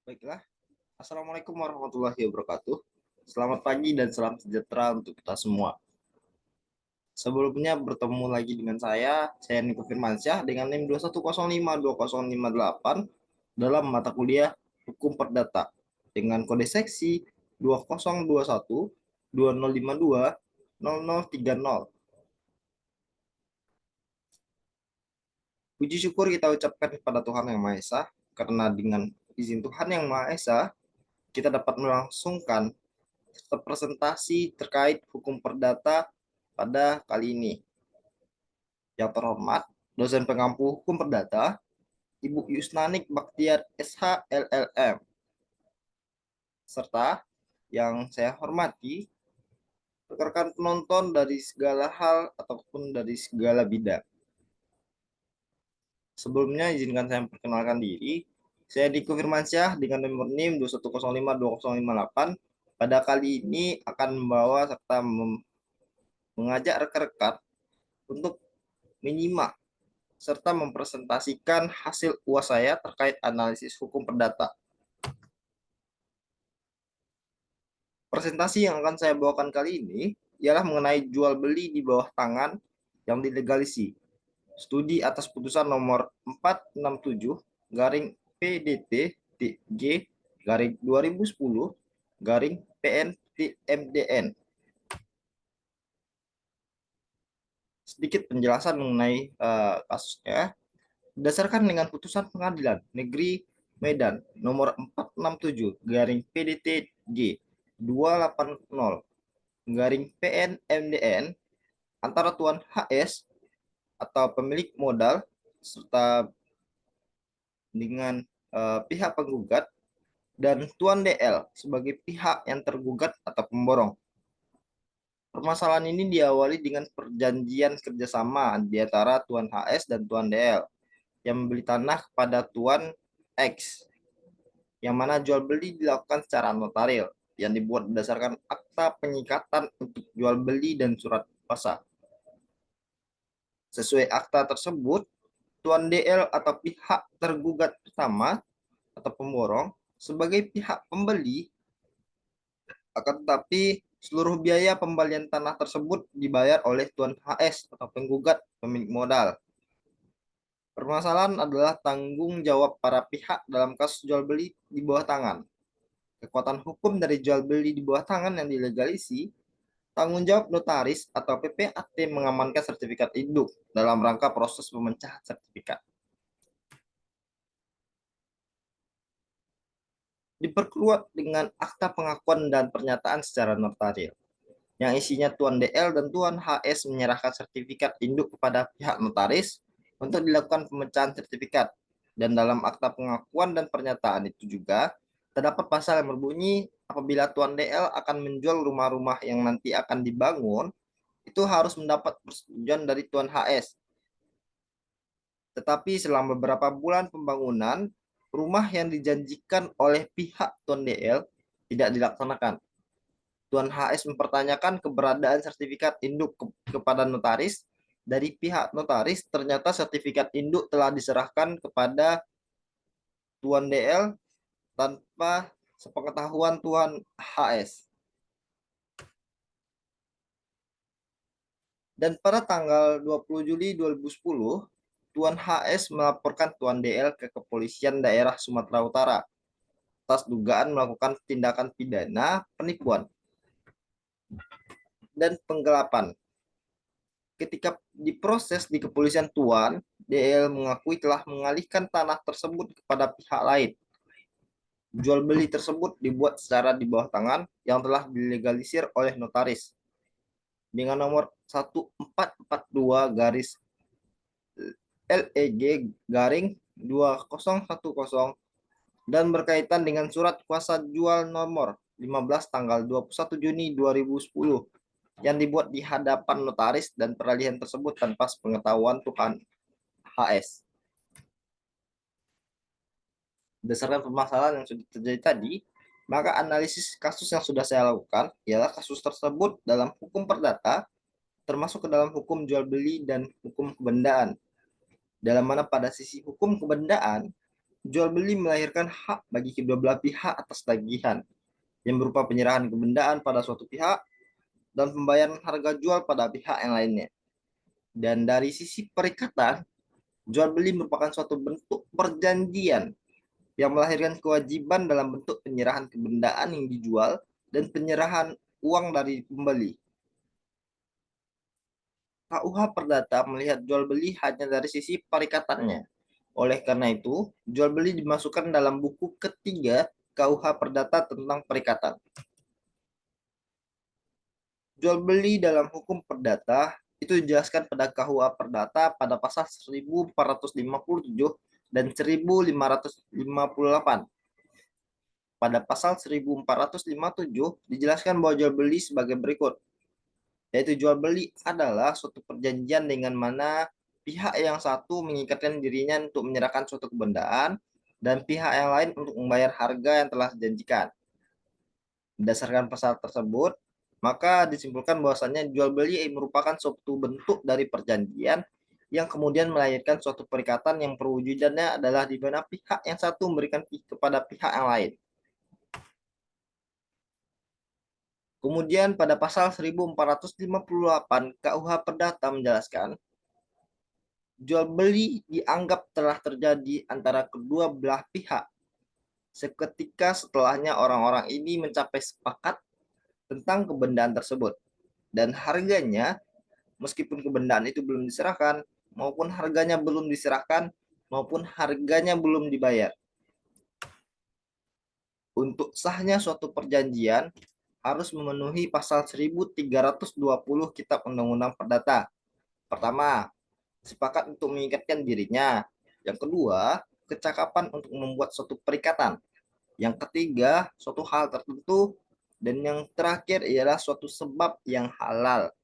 Baiklah, Assalamualaikum warahmatullahi wabarakatuh. Selamat pagi dan salam sejahtera untuk kita semua. Sebelumnya bertemu lagi dengan saya Niko Firmansyah dengan NIM 2105205 dalam mata kuliah Hukum Perdata dengan kode seksi 202120520030. Puji syukur kita ucapkan kepada Tuhan Yang Maha Esa, karena dengan izin Tuhan Yang Maha Esa, kita dapat melangsungkan presentasi terkait hukum perdata pada kali ini. Yang terhormat, dosen pengampu hukum perdata, Ibu Yusnanik Baktiar SH LLM, serta yang saya hormati, rekan-rekan penonton dari segala hal ataupun dari segala bidang. Sebelumnya izinkan saya memperkenalkan diri. Saya Diko Firmansyah dengan nomor NIM 210520558. Pada kali ini akan membawa serta mengajak rekan-rekan untuk menyimak serta mempresentasikan hasil UAS saya terkait analisis hukum perdata. Presentasi yang akan saya bawakan kali ini ialah mengenai jual beli di bawah tangan yang dilegalisi. Studi atas putusan nomor 467 garing PDT G garing 2010 garing PN MDN. Sedikit penjelasan mengenai kasusnya. Berdasarkan dengan putusan Pengadilan Negeri Medan nomor 467 garing PDT G 280 garing PN MDN antara Tuan HS atau pemilik modal serta dengan pihak penggugat dan Tuan DL sebagai pihak yang tergugat atau pemborong. Permasalahan ini diawali dengan perjanjian kerjasama di antara Tuan HS dan Tuan DL yang membeli tanah kepada Tuan X, yang mana jual beli dilakukan secara notaril yang dibuat berdasarkan akta penyikatan untuk jual beli dan surat kuasa. Sesuai akta tersebut, Tuan DL atau pihak tergugat pertama atau pemborong sebagai pihak pembeli, akan tetapi seluruh biaya pembelian tanah tersebut dibayar oleh Tuan HS atau penggugat pemilik modal. Permasalahan adalah tanggung jawab para pihak dalam kasus jual beli di bawah tangan. Kekuatan hukum dari jual beli di bawah tangan yang dilegalisi, tanggung jawab notaris atau PPAT mengamankan sertifikat induk dalam rangka proses pemecahan sertifikat. Diperkuat dengan akta pengakuan dan pernyataan secara notaril, yang isinya Tuan DL dan Tuan HS menyerahkan sertifikat induk kepada pihak notaris untuk dilakukan pemecahan sertifikat. Dan dalam akta pengakuan dan pernyataan itu juga terdapat pasal yang berbunyi apabila Tuan DL akan menjual rumah-rumah yang nanti akan dibangun, itu harus mendapat persetujuan dari Tuan HS. Tetapi selama beberapa bulan pembangunan, rumah yang dijanjikan oleh pihak Tuan DL tidak dilaksanakan. Tuan HS mempertanyakan keberadaan sertifikat induk kepada notaris. Dari pihak notaris, ternyata sertifikat induk telah diserahkan kepada Tuan DL tanpa sepengetahuan Tuan HS. Dan pada tanggal 20 Juli 2010, Tuan HS melaporkan Tuan DL ke Kepolisian Daerah Sumatera Utara atas dugaan melakukan tindakan pidana penipuan dan penggelapan. Ketika diproses di kepolisian, Tuan DL mengakui telah mengalihkan tanah tersebut kepada pihak lain. Jual beli tersebut dibuat secara di bawah tangan yang telah dilegalisir oleh notaris dengan nomor 1442 garis LEG garing 2010 dan berkaitan dengan surat kuasa jual nomor 15 tanggal 21 Juni 2010 yang dibuat di hadapan notaris, dan peralihan tersebut tanpa sepengetahuan Tuan HS. Berdasarkan permasalahan yang sudah terjadi tadi, maka analisis kasus yang sudah saya lakukan ialah kasus tersebut dalam hukum perdata, termasuk ke dalam hukum jual beli dan hukum kebendaan. Dalam mana pada sisi hukum kebendaan, Jual beli melahirkan hak bagi kedua belah pihak atas tagihan yang berupa penyerahan kebendaan pada suatu pihak dan pembayaran harga jual pada pihak yang lainnya. Dan dari sisi perikatan, jual beli merupakan suatu bentuk perjanjian yang melahirkan kewajiban dalam bentuk penyerahan kebendaan yang dijual dan penyerahan uang dari pembeli. KUH Perdata melihat jual beli hanya dari sisi perikatannya. Oleh karena itu, jual beli dimasukkan dalam buku ketiga KUH Perdata tentang perikatan. Jual beli dalam hukum perdata itu dijelaskan pada KUH Perdata pada pasal 1457 dan 1558. Pada pasal 1457 dijelaskan bahwa jual beli sebagai berikut, yaitu jual beli adalah suatu perjanjian dengan mana pihak yang satu mengikatkan dirinya untuk menyerahkan suatu kebendaan dan pihak yang lain untuk membayar harga yang telah dijanjikan. Berdasarkan pasal tersebut, maka disimpulkan bahwasannya jual beli merupakan suatu bentuk dari perjanjian yang kemudian melahirkan suatu perikatan yang perwujudannya adalah di mana pihak yang satu memberikan kepada pihak yang lain. Kemudian pada pasal 1458 KUH Perdata menjelaskan, jual beli dianggap telah terjadi antara kedua belah pihak seketika setelahnya orang-orang ini mencapai sepakat tentang kebendaan tersebut. Dan harganya, meskipun kebendaan itu belum diserahkan, maupun harganya belum diserahkan, maupun harganya belum dibayar. Untuk sahnya suatu perjanjian, harus memenuhi pasal 1320 Kitab Undang-Undang Perdata. Pertama, sepakat untuk mengikatkan dirinya. Yang kedua, kecakapan untuk membuat suatu perikatan. Yang ketiga, suatu hal tertentu. Dan yang terakhir ialah suatu sebab yang halal.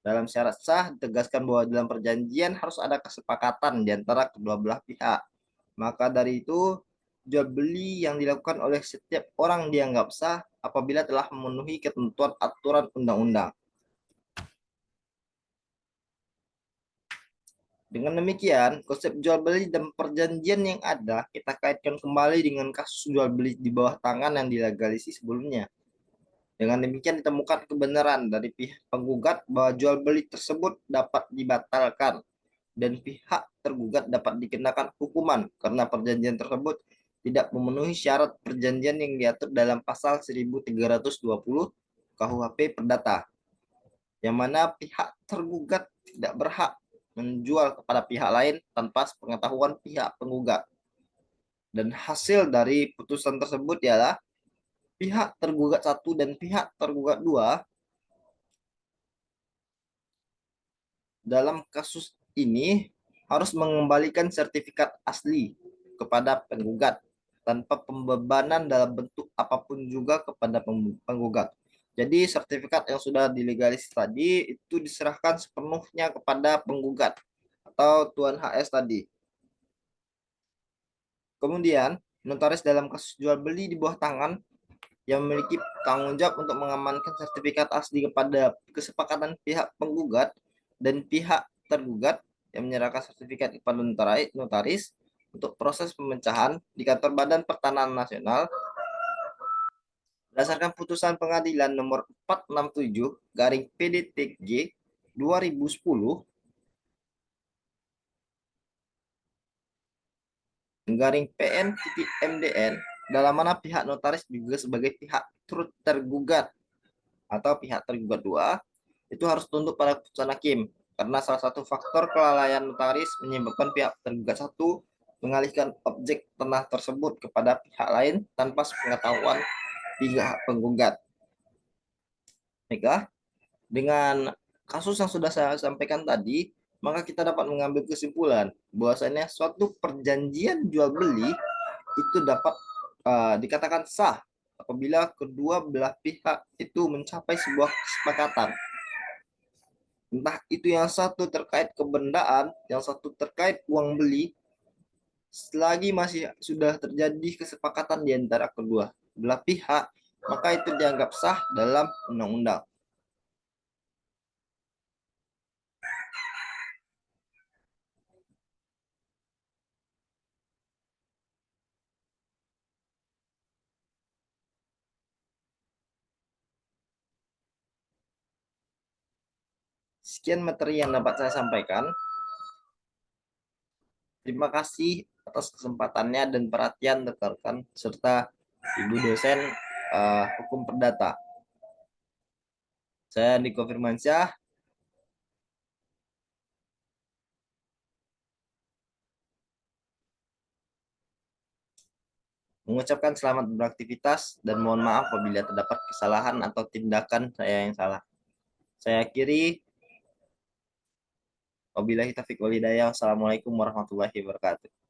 Dalam syarat sah, ditegaskan bahwa dalam perjanjian harus ada kesepakatan di antara kedua belah pihak. Maka dari itu, jual beli yang dilakukan oleh setiap orang dianggap sah apabila telah memenuhi ketentuan aturan undang-undang. Dengan demikian, konsep jual beli dan perjanjian yang ada kita kaitkan kembali dengan kasus jual beli di bawah tangan yang dilegalisasi sebelumnya. Dengan demikian ditemukan kebenaran dari pihak penggugat bahwa jual beli tersebut dapat dibatalkan dan pihak tergugat dapat dikenakan hukuman karena perjanjian tersebut tidak memenuhi syarat perjanjian yang diatur dalam pasal 1320 KUHP Perdata, yang mana pihak tergugat tidak berhak menjual kepada pihak lain tanpa sepengetahuan pihak penggugat. Dan hasil dari putusan tersebut ialah pihak tergugat 1 dan pihak tergugat 2 dalam kasus ini harus mengembalikan sertifikat asli kepada penggugat tanpa pembebanan dalam bentuk apapun juga kepada penggugat. Jadi sertifikat yang sudah dilegalisasi tadi itu diserahkan sepenuhnya kepada penggugat atau Tuan HS tadi. Kemudian, notaris dalam kasus jual beli di bawah tangan yang memiliki tanggung jawab untuk mengamankan sertifikat asli kepada kesepakatan pihak penggugat dan pihak tergugat yang menyerahkan sertifikat kepada notaris untuk proses pemecahan di kantor Badan Pertanahan Nasional berdasarkan putusan pengadilan nomor 467 garing PDTG 2010 garing PN.MDN, dalam mana pihak notaris juga sebagai pihak turut tergugat atau pihak tergugat 2 itu harus tunduk pada putusan hakim karena salah satu faktor kelalaian notaris menyebabkan pihak tergugat 1 mengalihkan objek tanah tersebut kepada pihak lain tanpa sepengetahuan pihak penggugat. Baiklah, dengan kasus yang sudah saya sampaikan tadi, maka kita dapat mengambil kesimpulan bahwasanya suatu perjanjian jual beli itu dapat dikatakan sah apabila kedua belah pihak itu mencapai sebuah kesepakatan. Entah itu yang satu terkait kebendaan, yang satu terkait uang beli, selagi masih sudah terjadi kesepakatan di antara kedua belah pihak, maka itu dianggap sah dalam undang-undang. Sekian materi yang dapat saya sampaikan. Terima kasih atas kesempatannya dan perhatian rekan-rekan serta Ibu dosen hukum perdata. Saya Niko Firmansyah. Mengucapkan selamat beraktivitas dan mohon maaf apabila terdapat kesalahan atau tindakan saya yang salah. Saya akhiri. Wabillahi taufiq walhidayah. Wassalamualaikum warahmatullahi wabarakatuh.